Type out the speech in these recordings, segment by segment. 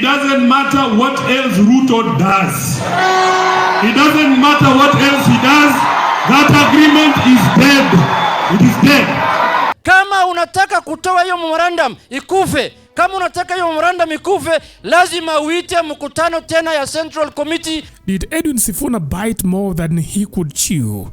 It doesn't matter what else Ruto does. It doesn't matter what else he does. That agreement is dead. It is dead. Kama unataka kutoa hiyo memorandum ikufe, kama unataka hiyo memorandum ikufe, lazima uite mkutano tena ya Central Committee. Did Edwin Sifuna bite more than he could chew?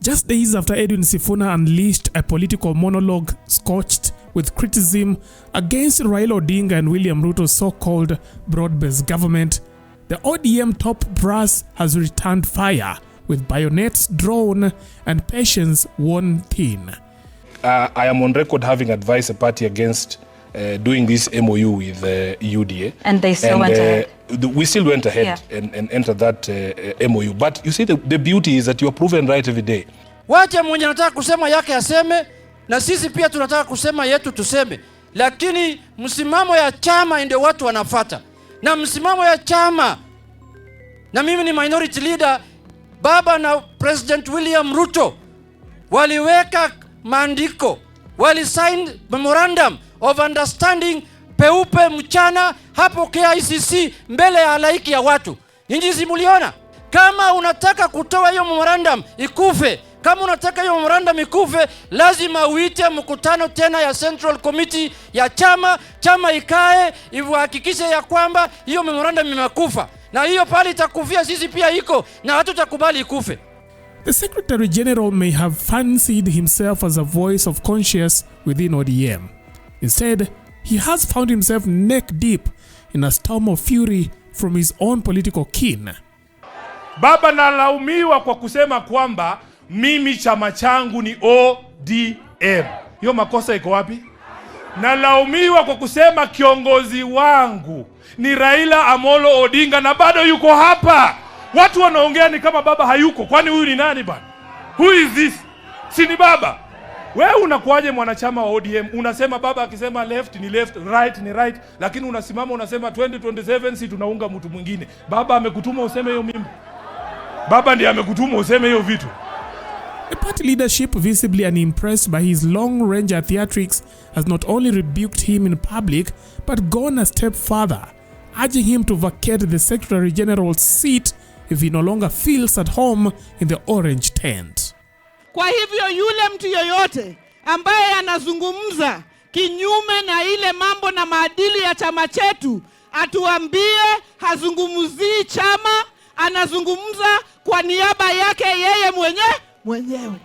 Just days after Edwin Sifuna unleashed a political monologue scorched with criticism against Raila Odinga and William Ruto's so-called broad-based government, the ODM top brass has returned fire with bayonets drawn and patience worn thin. I am on record having advised the party against doing this MOU with UDA. And they still went ahead. We still went ahead and entered that MOU. But you see, the beauty is that you are proven right every day. Wacha mwenye anataka kusema yake aseme, na sisi pia tunataka kusema yetu tuseme. Lakini msimamo ya chama ndio watu wanafuata. Na msimamo ya chama, na mimi ni minority leader, baba na President William Ruto waliweka maandiko, walisign memorandum of understanding peupe mchana hapo KICC mbele ya halaiki ya watu. Nyinyi simuliona? Kama unataka kutoa hiyo memorandum ikufe, kama unataka hiyo memorandum ikufe, lazima uite mkutano tena ya Central Committee ya chama ikae ihakikishe ya kwamba hiyo memorandum imekufa. Na hiyo pale itakufia sisi pia iko na hatutakubali ikufe. The Secretary General may have fancied himself as a voice of conscience within ODM. Instead, he has found himself neck deep in a storm of fury from his own political kin. Baba nalaumiwa kwa kusema kwamba mimi chama changu ni ODM. Hiyo makosa iko wapi? Nalaumiwa kwa kusema kiongozi wangu ni Raila Amolo Odinga na bado yuko hapa. Watu wanaongea ni kama baba hayuko. Kwani huyu ni nani bana? Who is this? Si ni baba? Wewe unakuaje mwanachama wa ODM? Unasema baba akisema left ni left, right ni right, lakini unasimama unasema 2027 si tunaunga mtu mwingine. Baba amekutuma useme hiyo mimi. Baba ndiye amekutuma useme hiyo vitu. The party leadership, visibly unimpressed by his long-range theatrics, has not only rebuked him in public, but gone a step further, urging him to vacate the Secretary General's seat if he no longer feels at home in the orange tent. Kwa hivyo yule mtu yoyote ambaye anazungumza kinyume na ile mambo na maadili ya chama chetu, atuambie hazungumzii chama, anazungumza kwa niaba yake yeye mwenyewe.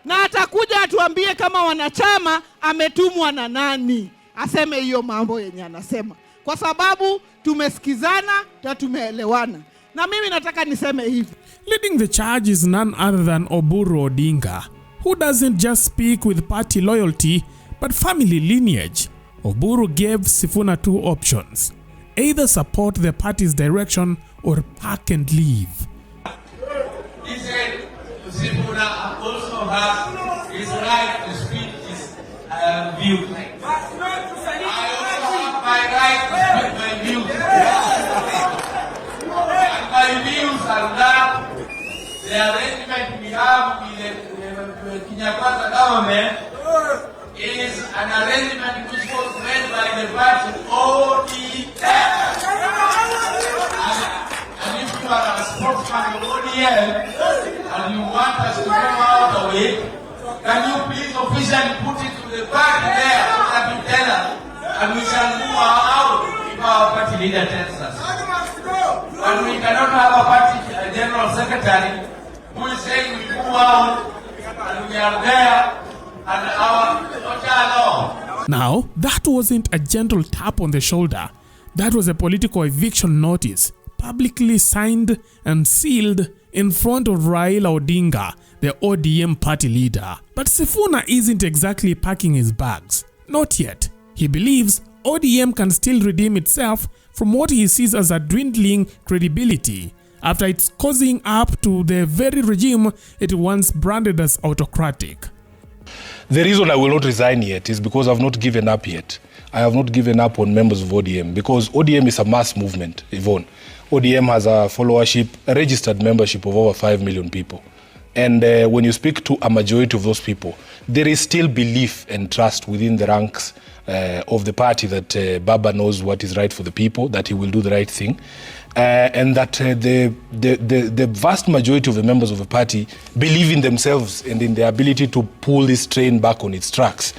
Na atakuja atuambie kama wanachama ametumwa na nani. Aseme hiyo mambo yenye anasema. Kwa sababu tumesikizana na tumeelewana. Na mimi nataka niseme hivi. Leading the charge is none other than Oburu Odinga, who doesn't just speak with party loyalty, but family lineage. Oburu gave Sifuna two options: either support the party's direction or pack and leave. He said Sifuna also has his right to speak his view. I also have my right to speak my views. My views are that the arrangement we have with the Kinyakwasa government is an arrangement which was made by the party ODM. And if you are a spokesman of ODM and you want us to come out of it, can you please officially put it to the party there so that you tell us and we shall move out if our party leader tells us. And we cannot have a party general secretary who is saying we move out and we are there and our law. Now, that wasn't a gentle tap on the shoulder. That was a political eviction notice, publicly signed and sealed in front of Raila Odinga, the ODM party leader. But Sifuna isn't exactly packing his bags. Not yet. He believes ODM can still redeem itself from what he sees as a dwindling credibility after it's causing up to the very regime it once branded as autocratic. The reason I will not resign yet is because I've not given up yet. I have not given up on members of ODM because ODM is a mass movement, Yvonne. ODM has a followership, a registered membership of over 5 million people. And when you speak to a majority of those people, there is still belief and trust within the ranks of the party that Baba knows what is right for the people, that he will do the right thing, and that the vast majority of the members of the party believe in themselves and in their ability to pull this train back on its tracks.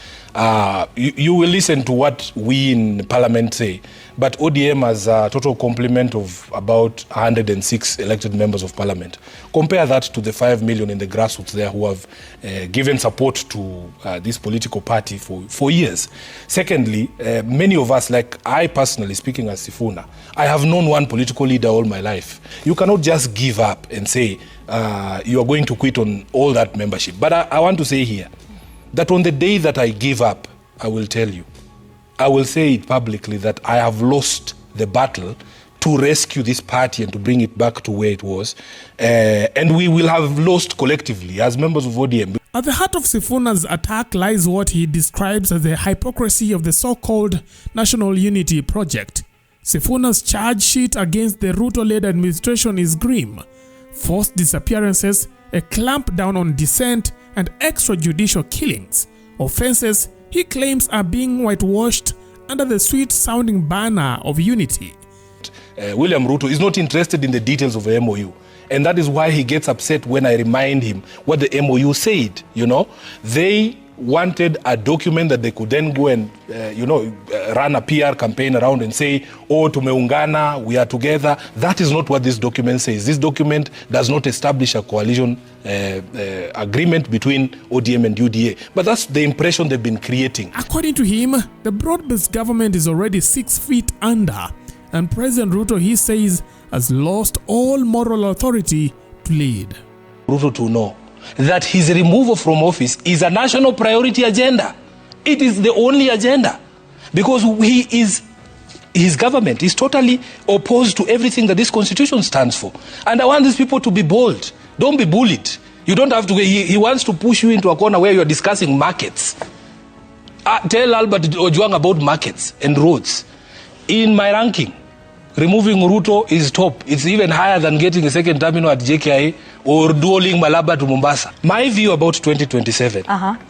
You will listen to what we in Parliament say, but ODM has a total complement of about 106 elected members of Parliament. Compare that to the 5 million in the grassroots there who have given support to this political party for years. Secondly, many of us, like I personally, speaking as Sifuna, I have known one political leader all my life. You cannot just give up and say you are going to quit on all that membership. But I want to say here that on the day that I give up, I will tell you, I will say it publicly that I have lost the battle to rescue this party and to bring it back to where it was. And we will have lost collectively as members of ODM. At the heart of Sifuna's attack lies what he describes as the hypocrisy of the so-called National Unity Project. Sifuna's charge sheet against the Ruto-led administration is grim. Forced disappearances, a clampdown on dissent, and extrajudicial killings. Offenses he claims are being whitewashed under the sweet-sounding banner of unity. William Ruto is not interested in the details of the MOU. And that is why he gets upset when I remind him what the MOU said. You know, they wanted a document that they could then go and, run a PR campaign around and say, oh, tumeungana, we are together. That is not what this document says. This document does not establish a coalition agreement between ODM and UDA. But that's the impression they've been creating. According to him, the broad-based government is already 6 feet under. And President Ruto, he says, has lost all moral authority to lead. Ruto to know that his removal from office is a national priority agenda. It is the only agenda. Because his government is totally opposed to everything that this constitution stands for. And I want these people to be bold. Don't be bullied. You don't have to, he wants to push you into a corner where you're discussing markets. Tell Albert Ojwang about markets and roads. In my ranking, removing Ruto is top. It's even higher than getting a second terminal at JKIA or dualing Malaba to Mombasa. My view about 2027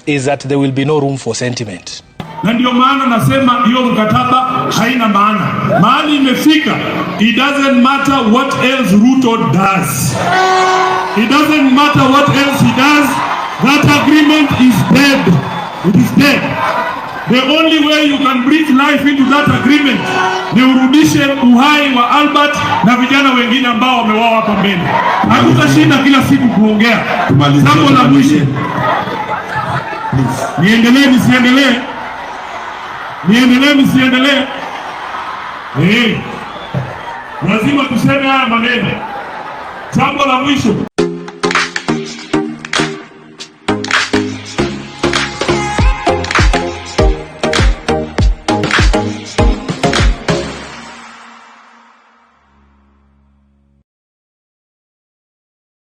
is that there will be no room for sentiment. Na ndio maana nasema hiyo mkataba haina maana. Mahali imefika, it doesn't matter what else Ruto does. It doesn't matter what else he does. That agreement is dead. It is dead. The only way you can breathe life into that agreement ni urudishe uhai wa Albert na vijana wengine ambao wameuawa hapa mbele. Hatutashinda kila siku kuongea. Jambo la mwisho. Niendelee nisiendelee? Niendelee nisiendelee? Lazima tuseme haya maneno. Jambo la mwisho.